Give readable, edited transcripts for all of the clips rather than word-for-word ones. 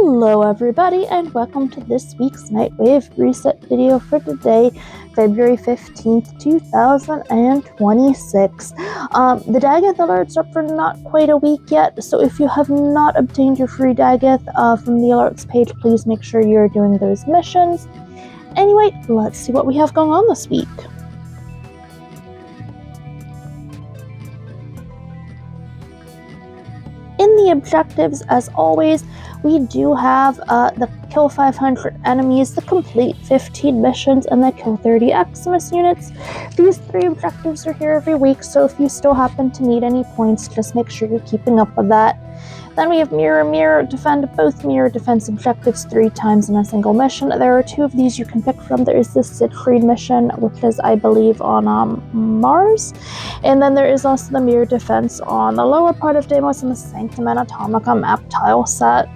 Hello everybody and welcome to this week's Nightwave reset video for today, February 15th, 2026. The Daggeth alerts are for not quite a week yet, so if you have not obtained your free Daggeth from the alerts page, please make sure you're doing those missions. Anyway, let's see what we have going on this week. In the objectives, as always, we do have the kill 500 enemies, the complete 15 missions, and the kill 30 Eximus units. These three objectives are here every week, so if you still happen to need any points, just make sure you're keeping up with that. Then we have Mirror, defend both mirror defense objectives 3 times in a single mission. There are 2 of these you can pick from. There is the Siegfried mission, which is, I believe, on Mars. And then there is also the mirror defense on the lower part of Deimos in the Sanctum Anatomica map tile set.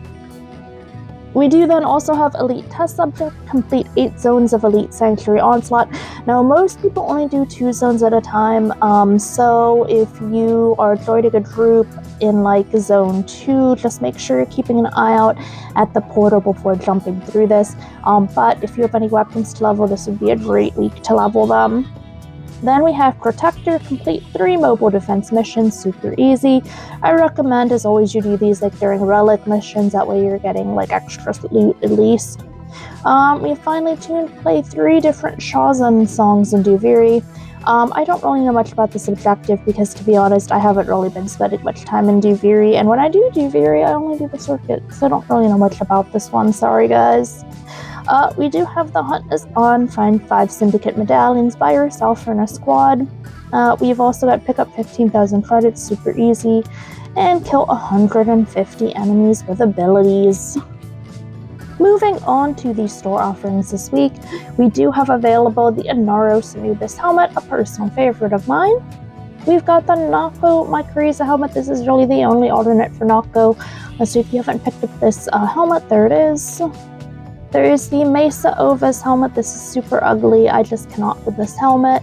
We do then also have Elite Test Subject, complete 8 zones of Elite Sanctuary Onslaught. Now, most people only do 2 zones at a time, so if you are joining a group in like Zone 2, just make sure you're keeping an eye out at the portal before jumping through this. But if you have any weapons to level, this would be a great week to level them. Then we have Protector, complete 3 mobile defense missions, super easy. I recommend, as always, you do these like during relic missions, that way you're getting like extra loot at least. We finally tuned play 3 different Shazam songs in Duviri. I don't really know much about this objective because, to be honest, I haven't really been spending much time in Duviri, and when I do Duviri, I only do the circuit, so I don't really know much about this one, sorry guys. We do have the hunt is on, find 5 syndicate medallions by yourself or in a squad. We've also got pick up 15,000 credits, super easy, and kill 150 enemies with abilities. Moving on to the store offerings this week, we do have available the Inaros Anubis helmet, a personal favorite of mine. We've got the Nako Mycorrhiza helmet. This is really the only alternate for Nako, so if you haven't picked up this helmet, there it is. There is the Mesa Ovis helmet. This is super ugly. I just cannot with this helmet.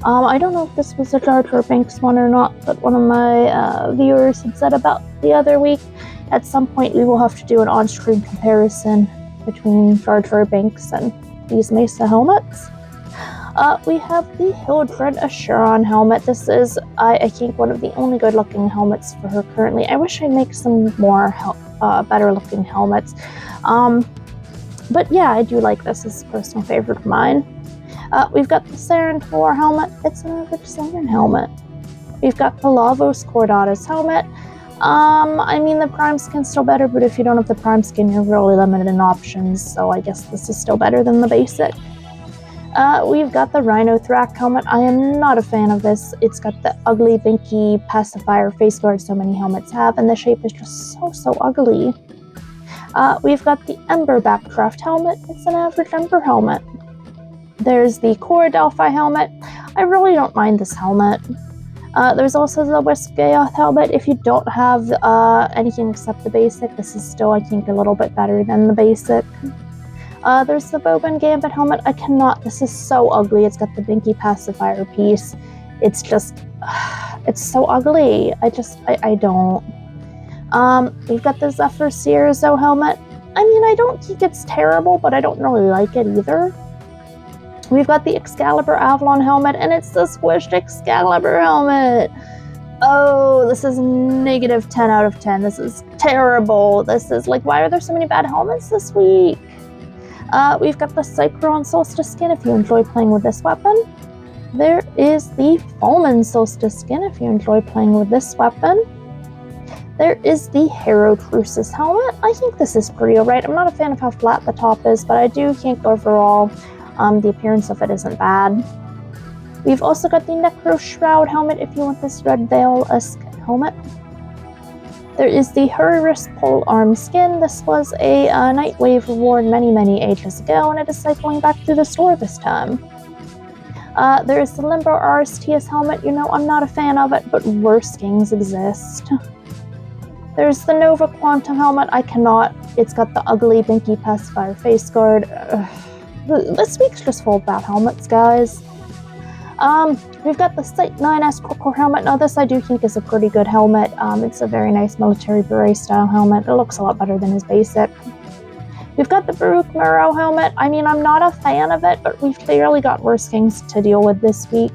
I don't know if this was a Jar Jar Binks one or not, but one of my viewers had said about the other week, at some point we will have to do an on-screen comparison between Jar Jar Binks and these Mesa helmets. We have the Hildred Asheron helmet. This is, I think, one of the only good-looking helmets for her currently. I wish I'd make some more better-looking helmets. But yeah, I do like this. It's a personal favorite of mine. We've got the Saren Tor helmet. It's an average Saren helmet. We've got the Lavos Cordatus helmet. I mean, the Prime Skin's still better, but if you don't have the Prime Skin, you're really limited in options, so I guess this is still better than the basic. We've got the Rhino Thrak helmet. I am not a fan of this. It's got the ugly, binky pacifier face guard so many helmets have, and the shape is just so ugly. We've got the Ember Backdraft helmet. It's an average Ember helmet. There's the Core Delphi helmet. I really don't mind this helmet. There's also the Wisp Gaoth helmet. If you don't have anything except the basic, this is still, I think, a little bit better than the basic. There's the Boban Gambit helmet. I cannot, this is so ugly. It's got the binky pacifier piece. It's just, it's so ugly. I don't. We've got the Zephyr Cierzo helmet. I mean, I don't think it's terrible, but I don't really like it either. We've got the Excalibur Avalon helmet, and it's the squished Excalibur helmet. Oh, this is negative 10 out of 10. This is terrible. This is like, why are there so many bad helmets this week? We've got the Cyclone Solstice skin if you enjoy playing with this weapon. There is the Fulman Solstice skin if you enjoy playing with this weapon. There is the Hero Crucis helmet. I think this is pretty alright. I'm not a fan of how flat the top is, but I do think overall the appearance of it isn't bad. We've also got the Necro Shroud helmet if you want this Red Veil-esque helmet. There is the Hurris Pole Arm skin. This was a Nightwave reward many ages ago, and it is cycling back through the store this time. There is the Limbo RSTS helmet. You know, I'm not a fan of it, but worse skins exist. There's the Nova Quantum helmet. I cannot. It's got the ugly, binky pacifier face guard. This week's just full of bad helmets, guys. We've got the Sight 9S Core helmet. Now, this I do think is a pretty good helmet. It's a very nice military beret style helmet. It looks a lot better than his basic. We've got the Baruch Muro helmet. I mean, I'm not a fan of it, but we've clearly got worse things to deal with this week.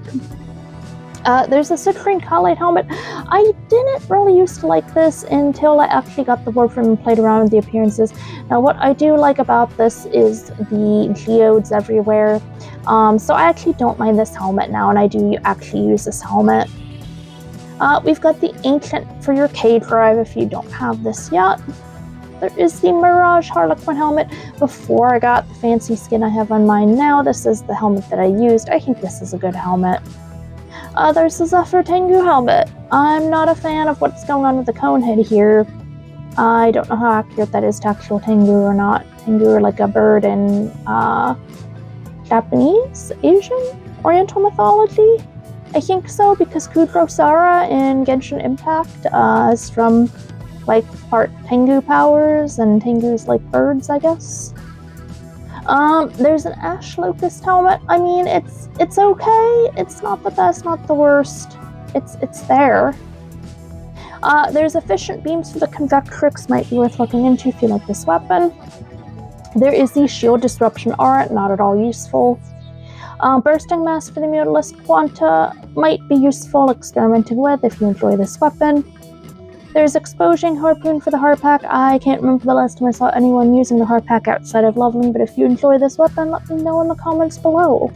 There's a Citrine Collate helmet. I didn't really used to like this until I actually got the Warframe and played around with the appearances. Now, what I do like about this is the geodes everywhere. So I actually don't mind this helmet now, and I do actually use this helmet. We've got the Ancient for your K drive if you don't have this yet. There is the Mirage Harlequin helmet. Before I got the fancy skin I have on mine now, this is the helmet that I used. I think this is a good helmet. There's the Zephyr Tengu helmet. I'm not a fan of what's going on with the cone head here. I don't know how accurate that is to actual Tengu or not. Tengu are like a bird in Japanese, Asian, Oriental mythology. I think so, because Kudrosara in Genshin Impact is from like part Tengu powers, and Tengu's like birds, I guess. There's an Ash Locust helmet. I mean, it's okay. It's not the best, not the worst. It's there. There's Efficient Beams for the Convectrix, might be worth looking into if you like this weapon. There is the Shield Disruption Aura, not at all useful. Bursting Mask for the Mutalist Quanta might be useful experimenting with if you enjoy this weapon. There's Exposing Harpoon for the Hardpack. I can't remember the last time I saw anyone using the Hardpack outside of leveling, but if you enjoy this weapon, let me know in the comments below.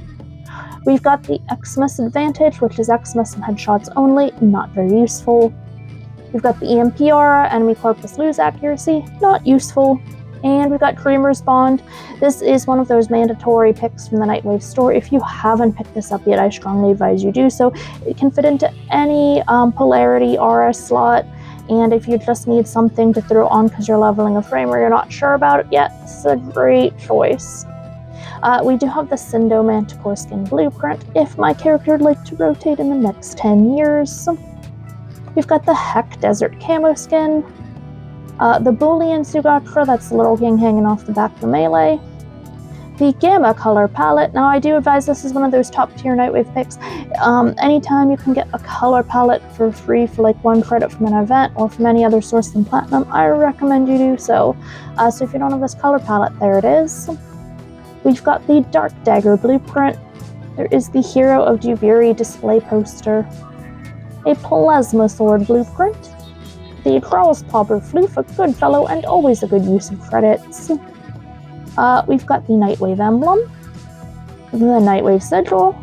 We've got the Xmas Advantage, which is Xmas and headshots only, not very useful. We've got the EMP Aura, Enemy Corpus Lose Accuracy, not useful. And we've got Dreamer's Bond. This is one of those mandatory picks from the Nightwave store. If you haven't picked this up yet, I strongly advise you do so. It can fit into any Polarity Aura slot. And if you just need something to throw on because you're leveling a frame or you're not sure about it yet, this is a great choice. We do have the Cindo Manticore skin blueprint if my character would like to rotate in the next 10 years. We've got the Heck Desert Camo skin. The Boolean Sugatra, that's the little king hanging off the back of the melee. The Gamma Color Palette. Now, I do advise this is one of those top tier Nightwave picks. Anytime you can get a color palette for free for like 1 credit from an event or from any other source than Platinum, I recommend you do so. So if you don't have this color palette, there it is. We've got the Dark Dagger Blueprint. There is the Hero of Dubiri display poster. A Plasma Sword Blueprint. The Charles Pauper Floof, a good fellow and always a good use of credits. We've got the Nightwave Emblem, the Nightwave Sigil,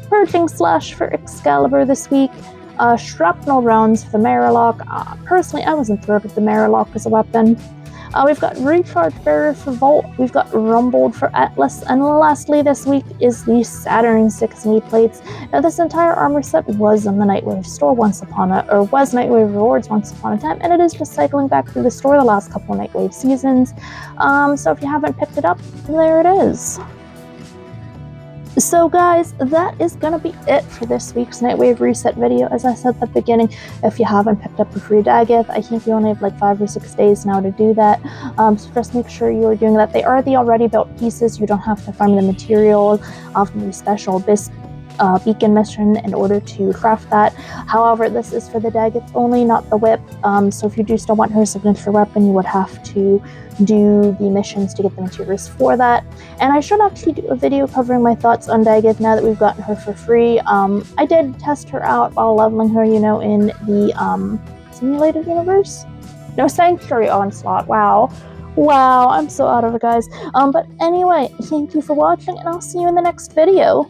Purging Slash for Excalibur this week, Shrapnel Rounds for the Marilock. Personally, I wasn't thrilled with the Marilock as a weapon. We've got Recharge Barrier for Volt, we've got Rumbled for Atlas, and lastly this week is the Saturn 6 knee plates. Now this entire armor set was on the Nightwave store was Nightwave Rewards once upon a time, and it is just cycling back through the store the last couple of Nightwave seasons. So if you haven't picked it up, there it is. So guys, that is going to be it for this week's Nightwave Reset video. As I said at the beginning, if you haven't picked up a free Daggett, I think you only have like 5 or 6 days now to do that. So just make sure you are doing that. They are the already built pieces. You don't have to farm the material from the special beacon mission in order to craft that. However, this is for the Daggett only, not the whip. So if you do still want her signature weapon, you would have to do the missions to get the materials for that. And I should actually do a video covering my thoughts on Daggett now that we've gotten her for free. I did test her out while leveling her, you know, in the simulated universe? No, Sanctuary Onslaught. Wow, I'm so out of it, guys. But anyway, thank you for watching, and I'll see you in the next video.